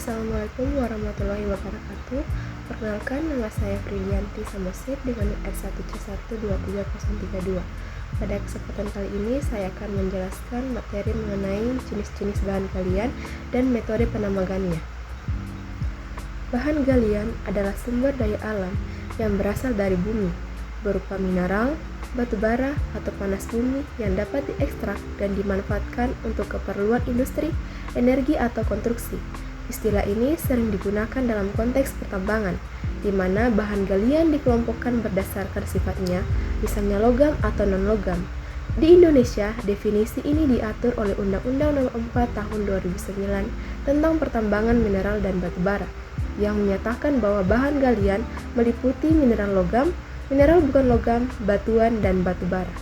Assalamualaikum warahmatullahi wabarakatuh. Perkenalkan, nama saya Frilianti Samosir dengan NIK S1C1230332. Pada kesempatan kali ini saya akan menjelaskan materi mengenai jenis-jenis bahan galian dan metode penambangannya. Bahan galian adalah sumber daya alam yang berasal dari bumi, berupa mineral, batu bara, atau panas bumi yang dapat diekstrak dan dimanfaatkan untuk keperluan industri, energi, atau konstruksi. Istilah ini sering digunakan dalam konteks pertambangan, di mana bahan galian dikelompokkan berdasarkan sifatnya, misalnya logam atau non-logam. Di Indonesia, definisi ini diatur oleh Undang-Undang Nomor 4 Tahun 2009 tentang pertambangan mineral dan batu bara, yang menyatakan bahwa bahan galian meliputi mineral logam, mineral bukan logam, batuan, dan batu bara.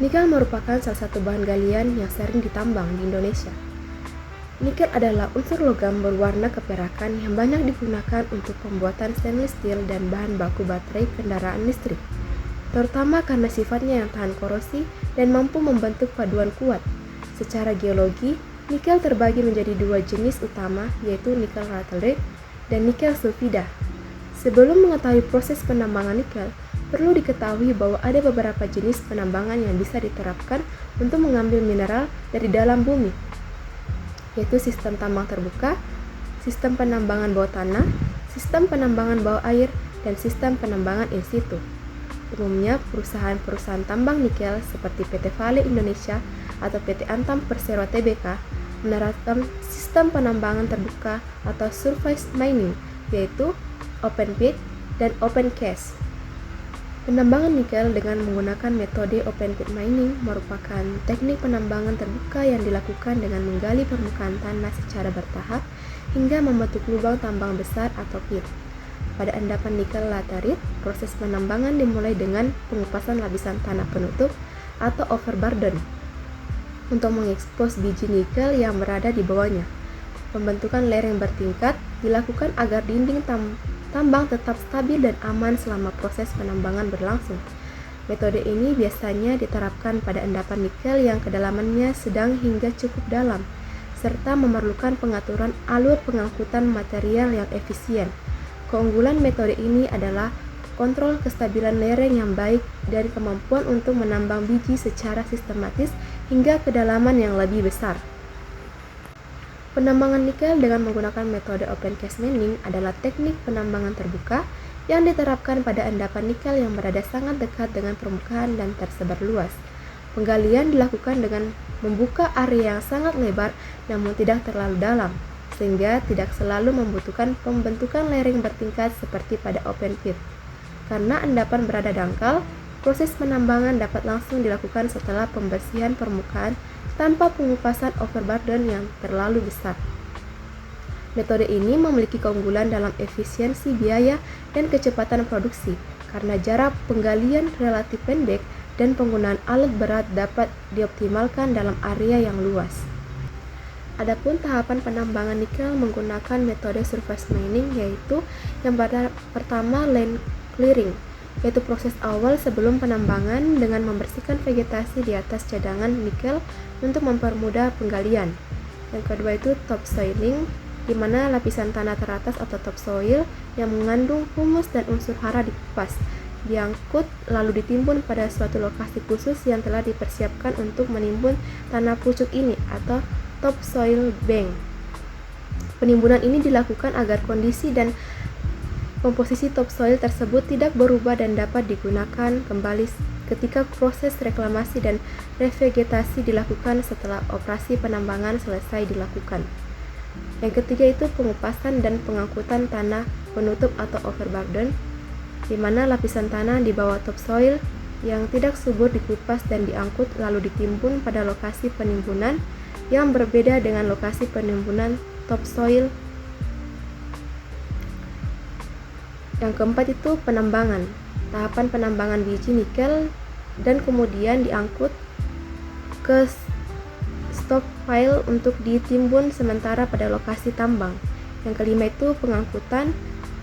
Nikel merupakan salah satu bahan galian yang sering ditambang di Indonesia. Nikel adalah unsur logam berwarna keperakan yang banyak digunakan untuk pembuatan stainless steel dan bahan baku baterai kendaraan listrik, terutama karena sifatnya yang tahan korosi dan mampu membentuk paduan kuat. Secara geologi, nikel terbagi menjadi dua jenis utama, yaitu nikel laterite dan nikel sulfida. Sebelum mengetahui proses penambangan nikel, perlu diketahui bahwa ada beberapa jenis penambangan yang bisa diterapkan untuk mengambil mineral dari dalam bumi, yaitu sistem tambang terbuka, sistem penambangan bawah tanah, sistem penambangan bawah air, dan sistem penambangan in situ. Umumnya, perusahaan-perusahaan tambang nikel seperti PT Vale Indonesia atau PT Antam Persero Tbk menerapkan sistem penambangan terbuka atau surface mining, yaitu open pit dan open cast. Penambangan nikel dengan menggunakan metode open pit mining merupakan teknik penambangan terbuka yang dilakukan dengan menggali permukaan tanah secara bertahap hingga membentuk lubang tambang besar atau pit. Pada endapan nikel laterite, proses penambangan dimulai dengan pengupasan lapisan tanah penutup atau overburden untuk mengekspos biji nikel yang berada di bawahnya. Pembentukan lereng bertingkat dilakukan agar dinding tambang tetap stabil dan aman selama proses penambangan berlangsung. Metode ini biasanya diterapkan pada endapan nikel yang kedalamannya sedang hingga cukup dalam, serta memerlukan pengaturan alur pengangkutan material yang efisien. Keunggulan metode ini adalah kontrol kestabilan lereng yang baik dan kemampuan untuk menambang biji secara sistematis hingga kedalaman yang lebih besar. Penambangan nikel dengan menggunakan metode open cast mining adalah teknik penambangan terbuka yang diterapkan pada endapan nikel yang berada sangat dekat dengan permukaan dan tersebar luas. Penggalian dilakukan dengan membuka area yang sangat lebar namun tidak terlalu dalam, sehingga tidak selalu membutuhkan pembentukan lereng bertingkat seperti pada open pit. Karena endapan berada dangkal, proses penambangan dapat langsung dilakukan setelah pembersihan permukaan tanpa pengupasan overburden yang terlalu besar. Metode ini memiliki keunggulan dalam efisiensi biaya dan kecepatan produksi karena jarak penggalian relatif pendek dan penggunaan alat berat dapat dioptimalkan dalam area yang luas. Adapun tahapan penambangan nikel menggunakan metode surface mining, yaitu yang pertama land clearing, yaitu proses awal sebelum penambangan dengan membersihkan vegetasi di atas cadangan nikel untuk mempermudah penggalian. Yang kedua itu topsoiling, di mana lapisan tanah teratas atau topsoil yang mengandung humus dan unsur hara dikupas, diangkut lalu ditimbun pada suatu lokasi khusus yang telah dipersiapkan untuk menimbun tanah pucuk ini atau topsoil bank. Penimbunan ini dilakukan agar kondisi dan komposisi topsoil tersebut tidak berubah dan dapat digunakan kembali ketika proses reklamasi dan revegetasi dilakukan setelah operasi penambangan selesai dilakukan. Yang ketiga itu pengupasan dan pengangkutan tanah penutup atau overburden, di mana lapisan tanah di bawah topsoil yang tidak subur dikupas dan diangkut lalu ditimbun pada lokasi penimbunan yang berbeda dengan lokasi penimbunan topsoil. Yang keempat itu penambangan. Tahapan penambangan biji nikel dan kemudian diangkut ke stockpile untuk ditimbun sementara pada lokasi tambang. Yang kelima itu pengangkutan,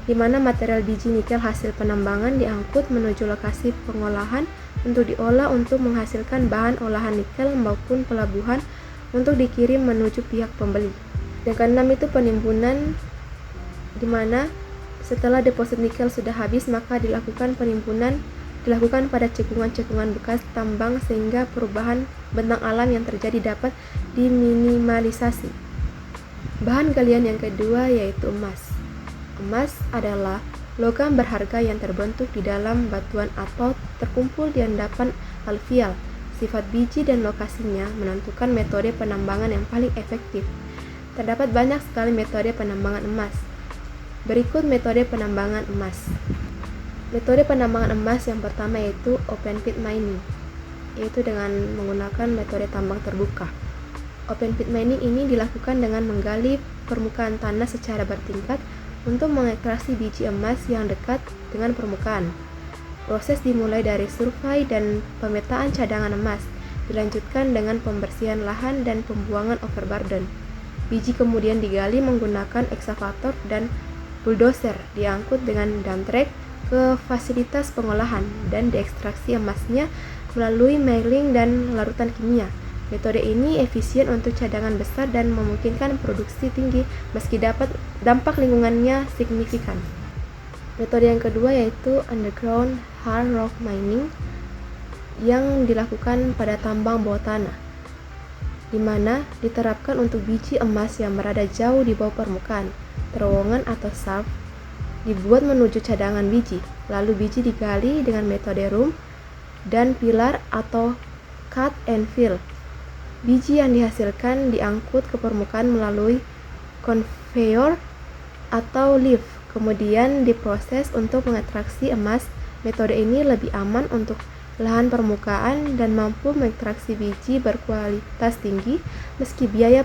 di mana material biji nikel hasil penambangan diangkut menuju lokasi pengolahan untuk diolah untuk menghasilkan bahan olahan nikel maupun pelabuhan untuk dikirim menuju pihak pembeli. Yang keenam itu penimbunan, di mana setelah deposit nikel sudah habis maka dilakukan pada cekungan-cekungan bekas tambang sehingga perubahan bentang alam yang terjadi dapat diminimalisasi. Bahan galian yang kedua yaitu emas. Emas adalah logam berharga yang terbentuk di dalam batuan atau terkumpul di endapan aluvial. Sifat biji dan lokasinya menentukan metode penambangan yang paling efektif. Terdapat banyak sekali metode penambangan emas. Berikut metode penambangan emas. Metode penambangan emas yang pertama yaitu open pit mining, yaitu dengan menggunakan metode tambang terbuka. Open pit mining ini dilakukan dengan menggali permukaan tanah secara bertingkat untuk mengekstraksi biji emas yang dekat dengan permukaan. Proses dimulai dari survei dan pemetaan cadangan emas, dilanjutkan dengan pembersihan lahan dan pembuangan overburden. Biji kemudian digali menggunakan ekskavator dan bulldozer, diangkut dengan dump truck ke fasilitas pengolahan dan diekstraksi emasnya melalui milling dan larutan kimia. Metode ini efisien untuk cadangan besar dan memungkinkan produksi tinggi meski dampak lingkungannya signifikan. Metode yang kedua yaitu underground hard rock mining yang dilakukan pada tambang bawah tanah, di mana diterapkan untuk biji emas yang berada jauh di bawah permukaan. Terowongan atau shaft dibuat menuju cadangan biji, lalu biji digali dengan metode room dan pilar atau cut and fill. Biji yang dihasilkan diangkut ke permukaan melalui conveyor atau lift, kemudian diproses untuk mengekstraksi emas. Metode ini lebih aman untuk lahan permukaan dan mampu mengekstraksi biji berkualitas tinggi meski biaya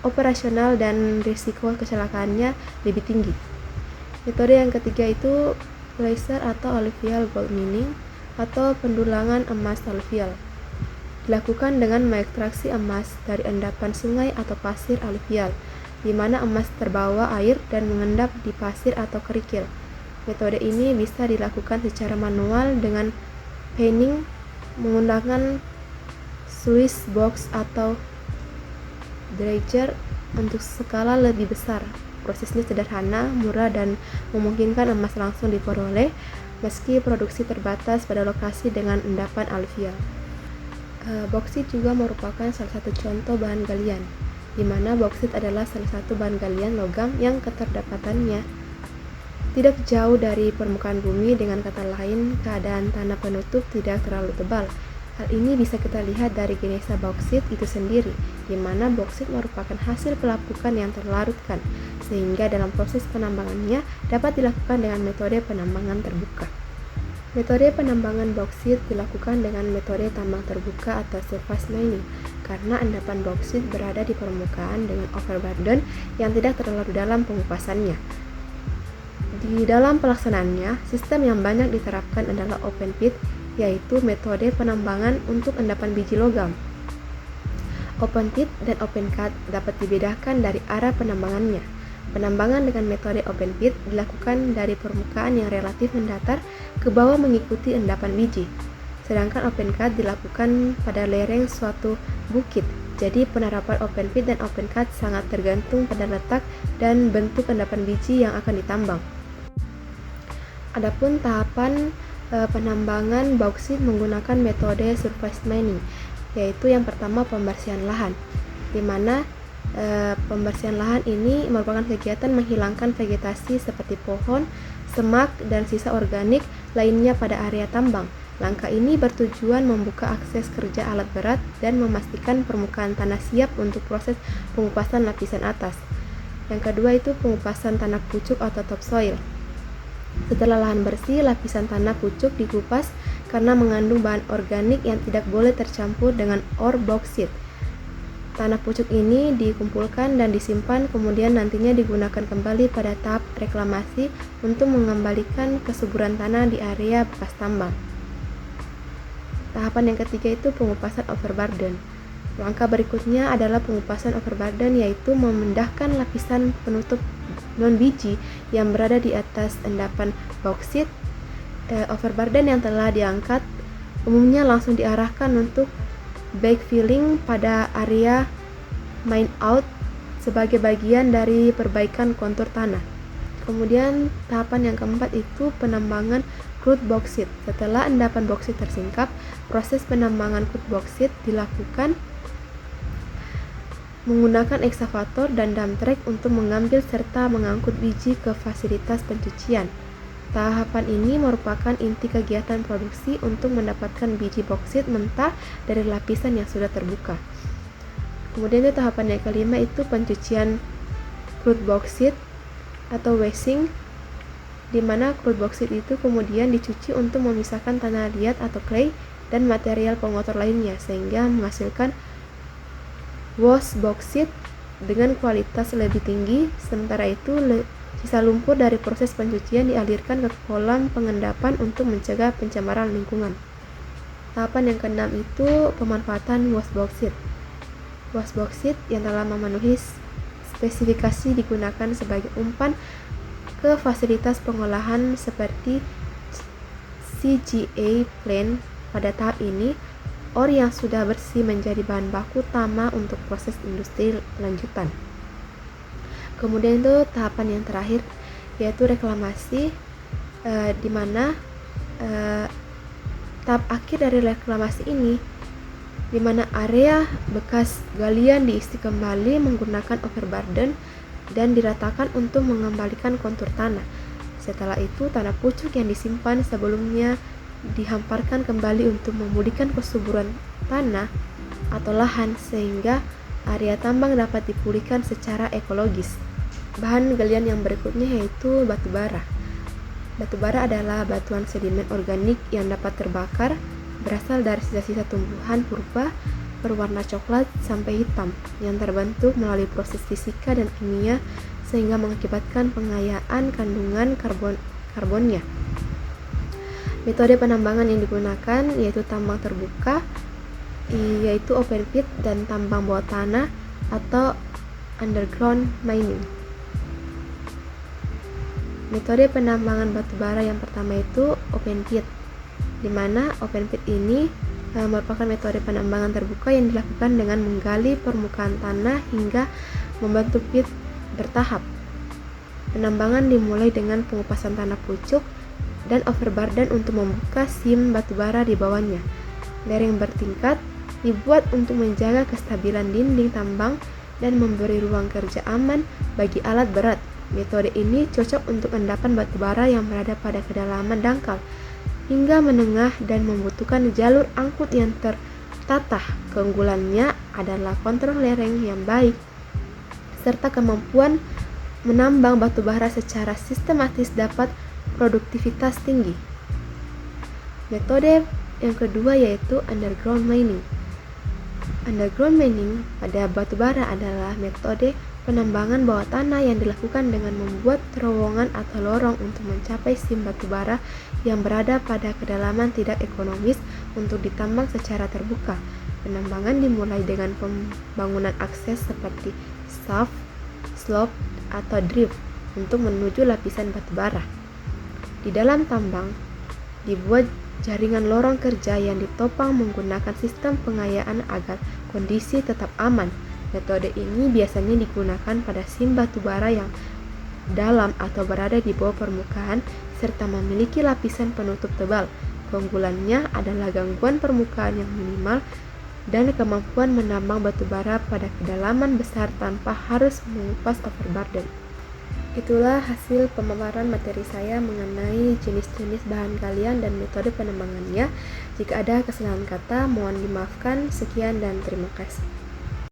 operasional dan risiko kecelakaannya lebih tinggi. Metode yang ketiga itu placer atau alluvial gold mining atau pendulangan emas aluvial. Dilakukan dengan mengekstraksi emas dari endapan sungai atau pasir aluvial, di mana emas terbawa air dan mengendap di pasir atau kerikil. Metode ini bisa dilakukan secara manual dengan panning menggunakan Swiss box atau dredger untuk skala lebih besar. Prosesnya sederhana, murah, dan memungkinkan emas langsung diperoleh meski produksi terbatas pada lokasi dengan endapan aluvial. Boksit juga merupakan salah satu contoh bahan galian, di mana boksit adalah salah satu bahan galian logam yang keterdapatannya tidak jauh dari permukaan bumi. Dengan kata lain, keadaan tanah penutup tidak terlalu tebal. Hal ini bisa kita lihat dari genesa boksit itu sendiri, di mana boksit merupakan hasil pelapukan yang terlarutkan, sehingga dalam proses penambangannya dapat dilakukan dengan metode penambangan terbuka. Metode penambangan boksit dilakukan dengan metode tambang terbuka atau surface mining, karena endapan boksit berada di permukaan dengan overburden yang tidak terlalu dalam pengupasannya. Di dalam pelaksanaannya, sistem yang banyak diterapkan adalah open pit, yaitu metode penambangan untuk endapan biji logam. Open pit dan open cut dapat dibedakan dari arah penambangannya. Penambangan dengan metode open pit dilakukan dari permukaan yang relatif mendatar ke bawah mengikuti endapan biji. Sedangkan open cut dilakukan pada lereng suatu bukit. Jadi penerapan open pit dan open cut sangat tergantung pada letak dan bentuk endapan biji yang akan ditambang. Adapun tahapan penambangan bauksit menggunakan metode surface mining, yaitu yang pertama pembersihan lahan, di mana pembersihan lahan ini merupakan kegiatan menghilangkan vegetasi seperti pohon, semak, dan sisa organik lainnya pada area tambang. Langkah ini bertujuan membuka akses kerja alat berat dan memastikan permukaan tanah siap untuk proses pengupasan lapisan atas. Yang kedua itu pengupasan tanah pucuk atau topsoil. Setelah lahan bersih, lapisan tanah pucuk dikupas karena mengandung bahan organik yang tidak boleh tercampur dengan ore bauksit. Tanah pucuk ini dikumpulkan dan disimpan, kemudian nantinya digunakan kembali pada tahap reklamasi untuk mengembalikan kesuburan tanah di area bekas tambang. Tahapan yang ketiga itu pengupasan overburden. Langkah berikutnya adalah pengupasan overburden, yaitu memindahkan lapisan penutup non-biji yang berada di atas endapan bauksit. Overburden yang telah diangkat umumnya langsung diarahkan untuk backfilling pada area mine out sebagai bagian dari perbaikan kontur tanah. Kemudian tahapan yang keempat itu penambangan crude bauxite. Setelah endapan bauksit tersingkap, proses penambangan crude bauxite dilakukan menggunakan ekskavator dan dump truck untuk mengambil serta mengangkut biji ke fasilitas pencucian. Tahapan ini merupakan inti kegiatan produksi untuk mendapatkan biji bauksit mentah dari lapisan yang sudah terbuka. Kemudian tahapan yang kelima itu pencucian crude bauxite atau washing, di mana crude bauxite itu kemudian dicuci untuk memisahkan tanah liat atau clay dan material pengotor lainnya sehingga menghasilkan wash bauxite dengan kualitas lebih tinggi. Sementara itu sisa lumpur dari proses pencucian dialirkan ke kolam pengendapan untuk mencegah pencemaran lingkungan. Tahapan yang keenam itu pemanfaatan wash bauxite. Wash bauxite yang telah memenuhi spesifikasi digunakan sebagai umpan ke fasilitas pengolahan seperti CGA plant. Pada tahap ini, ore yang sudah bersih menjadi bahan baku utama untuk proses industri lanjutan. Kemudian itu tahapan yang terakhir yaitu reklamasi, di mana tahap akhir dari reklamasi ini di mana area bekas galian diisi kembali menggunakan overburden dan diratakan untuk mengembalikan kontur tanah. Setelah itu, tanah pucuk yang disimpan sebelumnya dihamparkan kembali untuk memulihkan kesuburan tanah atau lahan sehingga area tambang dapat dipulihkan secara ekologis. Bahan galian yang berikutnya yaitu batu bara. Batu bara adalah batuan sedimen organik yang dapat terbakar, berasal dari sisa-sisa tumbuhan purba berwarna coklat sampai hitam yang terbentuk melalui proses fisika dan kimia sehingga mengakibatkan pengayaan kandungan karbonnya. Metode penambangan yang digunakan yaitu tambang terbuka, yaitu open pit, dan tambang bawah tanah atau underground mining. Metode penambangan batu bara yang pertama itu open pit, di mana open pit ini merupakan metode penambangan terbuka yang dilakukan dengan menggali permukaan tanah hingga membentuk pit bertahap. Penambangan dimulai dengan pengupasan tanah pucuk dan overburden untuk membuka sim batu bara di bawahnya. Lereng bertingkat dibuat untuk menjaga kestabilan dinding tambang dan memberi ruang kerja aman bagi alat berat. Metode ini cocok untuk endapan batu bara yang berada pada kedalaman dangkal hingga menengah dan membutuhkan jalur angkut yang tertata. Keunggulannya adalah kontrol lereng yang baik serta kemampuan menambang batu bara secara sistematis dapat produktivitas tinggi. Metode yang kedua yaitu underground mining. Underground mining pada batu bara adalah metode penambangan bawah tanah yang dilakukan dengan membuat terowongan atau lorong untuk mencapai sim batu bara yang berada pada kedalaman tidak ekonomis untuk ditambang secara terbuka. Penambangan dimulai dengan pembangunan akses seperti shaft, slope, atau drift untuk menuju lapisan batu bara. Di dalam tambang, dibuat jaringan lorong kerja yang ditopang menggunakan sistem pengayaan agar kondisi tetap aman. Metode ini biasanya digunakan pada sim batu bara yang dalam atau berada di bawah permukaan serta memiliki lapisan penutup tebal. Keunggulannya adalah gangguan permukaan yang minimal dan kemampuan menambang batu bara pada kedalaman besar tanpa harus mengupas overburden. Itulah hasil pemaparan materi saya mengenai jenis-jenis bahan galian dan metode penambangannya. Jika ada kesalahan kata, mohon dimaafkan. Sekian dan terima kasih.